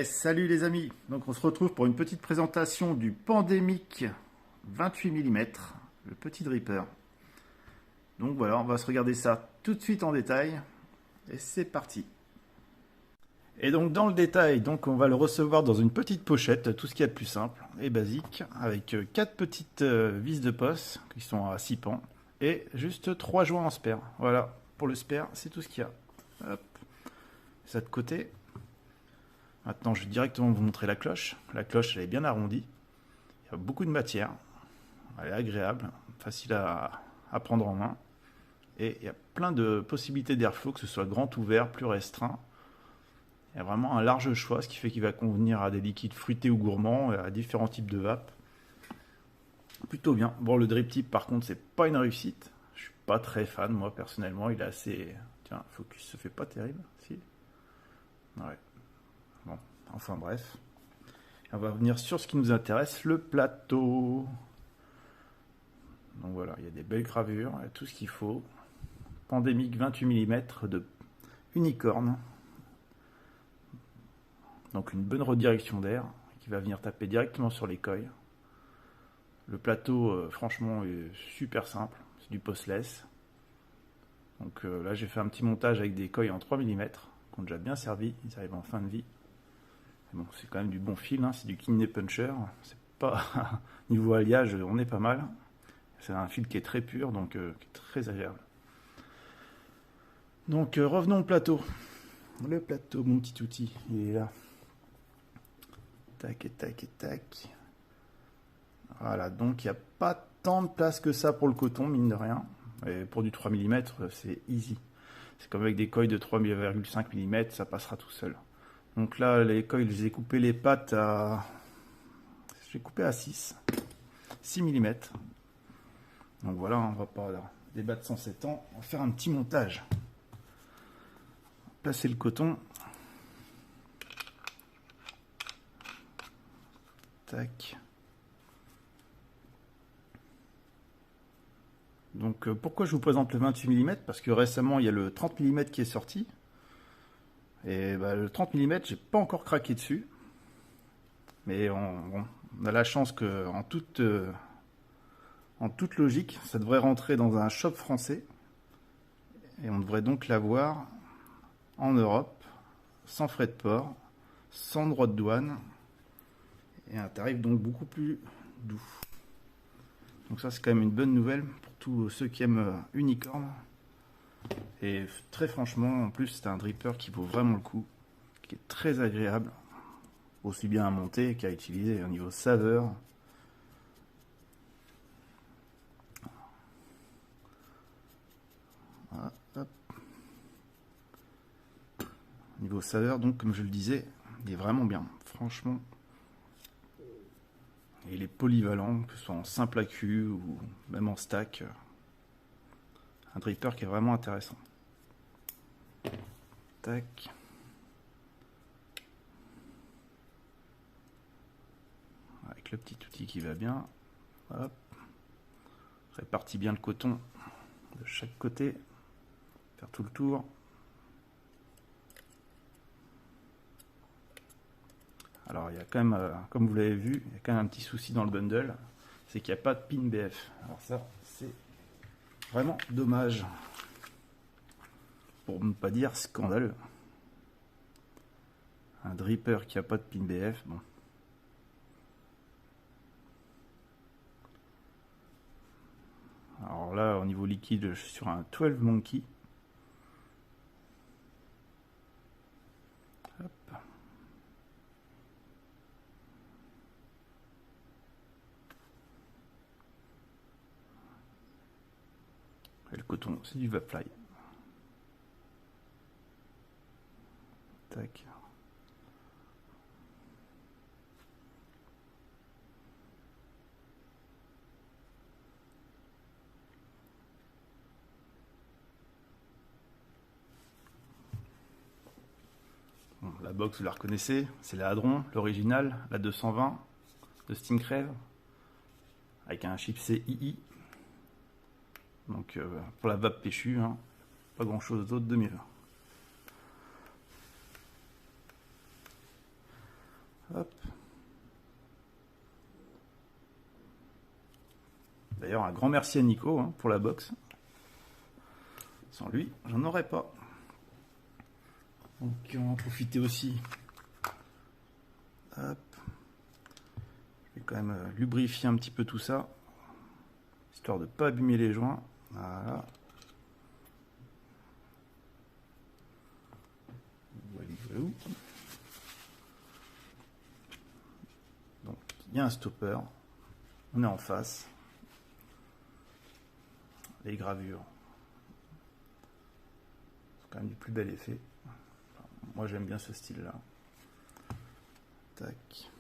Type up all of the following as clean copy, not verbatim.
Salut les amis, donc on se retrouve pour une petite présentation du Pandemic 28 mm, le petit dripper. Donc voilà, on va se regarder ça tout de suite en détail, et c'est parti. Et donc dans le détail, donc on va le recevoir dans une petite pochette, tout ce qu'il y a de plus simple et basique, avec 4 petites vis de poste qui sont à 6 pans, et juste 3 joints en spare. Voilà, pour le spare, c'est tout ce qu'il y a. Hop. Ça de côté. Maintenant, je vais directement vous montrer la cloche. La cloche, elle est bien arrondie. Il y a beaucoup de matière. Elle est agréable, facile à prendre en main. Et il y a plein de possibilités d'airflow, que ce soit grand ouvert, plus restreint. Il y a vraiment un large choix, ce qui fait qu'il va convenir à des liquides fruités ou gourmands, à différents types de vapes. Plutôt bien. Bon, le drip tip, par contre, c'est pas une réussite. Je suis pas très fan, moi, personnellement. Il est assez... Tiens, focus se fait pas terrible, si. Ouais. Bon, enfin bref. On va revenir sur ce qui nous intéresse, le plateau. Donc voilà, il y a des belles gravures, il y a tout ce qu'il faut. Pandemic 28 mm de unicorne. Donc une bonne redirection d'air qui va venir taper directement sur les coils. Le plateau, franchement, est super simple. C'est du postless. Donc là, j'ai fait un petit montage avec des coils en 3 mm qui ont déjà bien servi. Ils arrivent en fin de vie. Bon, c'est quand même du bon fil, hein, c'est du Kidney Puncher. C'est pas niveau alliage, on est pas mal. C'est un fil qui est très pur, donc qui est très agréable. Donc revenons au plateau. Le plateau, mon petit outil, il est là. Tac et tac et tac. Voilà, donc il n'y a pas tant de place que ça pour le coton, mine de rien. Et pour du 3 mm, c'est easy. C'est comme avec des coils de 3,5 mm, ça passera tout seul. Donc là, les coils, je les ai coupé les pattes à... J'ai coupé à 6 mm. Donc voilà, on va pas débattre sans s'étendre. On va faire un petit montage. Placer le coton. Tac. Donc pourquoi je vous présente le 28 mm? Parce que récemment, il y a le 30 mm qui est sorti. Et bah, le 30 mm, j'ai pas encore craqué dessus. Mais on a la chance que en toute logique, ça devrait rentrer dans un shop français. Et on devrait donc l'avoir en Europe, sans frais de port, sans droit de douane, et un tarif donc beaucoup plus doux. Donc ça, c'est quand même une bonne nouvelle pour tous ceux qui aiment Unicorn. Et très franchement, en plus, c'est un dripper qui vaut vraiment le coup, qui est très agréable, aussi bien à monter qu'à utiliser au niveau saveur. Voilà, hop. Niveau saveur, donc comme je le disais, il est vraiment bien, franchement. Et il est polyvalent, que ce soit en simple accu ou même en stack. Un dripper qui est vraiment intéressant. Tac. Avec le petit outil qui va bien. Hop. Répartit bien le coton de chaque côté. Faire tout le tour. Alors il y a quand même, comme vous l'avez vu, il y a quand même un petit souci dans le bundle. C'est qu'il n'y a pas de pin BF. Alors ça, c'est vraiment dommage. Pour ne pas dire scandaleux. Un dripper qui n'a pas de pin BF, bon. Alors là, au niveau liquide, je suis sur un 12 Monkey. Hop. Et le coton, c'est du Vapfly. Tac. Bon, la box, vous la reconnaissez, c'est la Hadron, l'original, la 220 de Stingray, avec un chipset II. Donc pour la vape péchue, hein, pas grand chose d'autre de mieux. Hop. D'ailleurs, un grand merci à Nico hein, pour la box. Sans lui, j'en aurais pas. Donc on va en profiter aussi. Hop. Je vais quand même lubrifier un petit peu tout ça, histoire de ne pas abîmer les joints. Voilà. Donc il y a un stopper. On est en face. Les gravures. C'est quand même du plus bel effet. Enfin, moi j'aime bien ce style-là. Tac.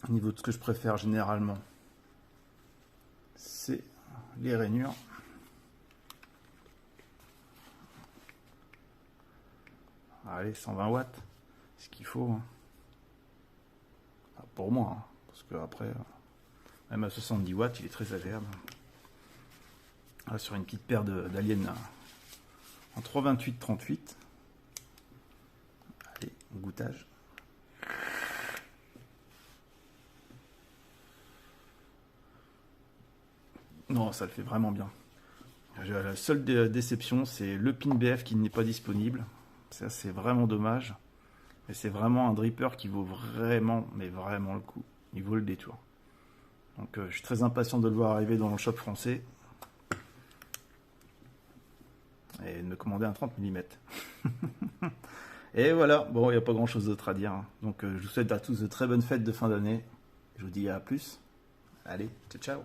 Au niveau de ce que je préfère généralement, c'est les rainures. Allez, 120 watts, ce qu'il faut. Hein. Enfin, pour moi, hein, parce que après, même à 70 watts, il est très agréable. Là, sur une petite paire d'aliens en 328-38. Allez, goûtage. Non, ça le fait vraiment bien. La seule déception, c'est le pin BF qui n'est pas disponible. Ça, c'est vraiment dommage. Mais c'est vraiment un dripper qui vaut vraiment, mais vraiment le coup. Il vaut le détour. Donc, je suis très impatient de le voir arriver dans le shop français. Et de me commander un 30 mm. Et voilà, bon, il n'y a pas grand chose d'autre à dire. Hein. Donc, je vous souhaite à tous de très bonnes fêtes de fin d'année. Je vous dis à plus. Allez, ciao, ciao.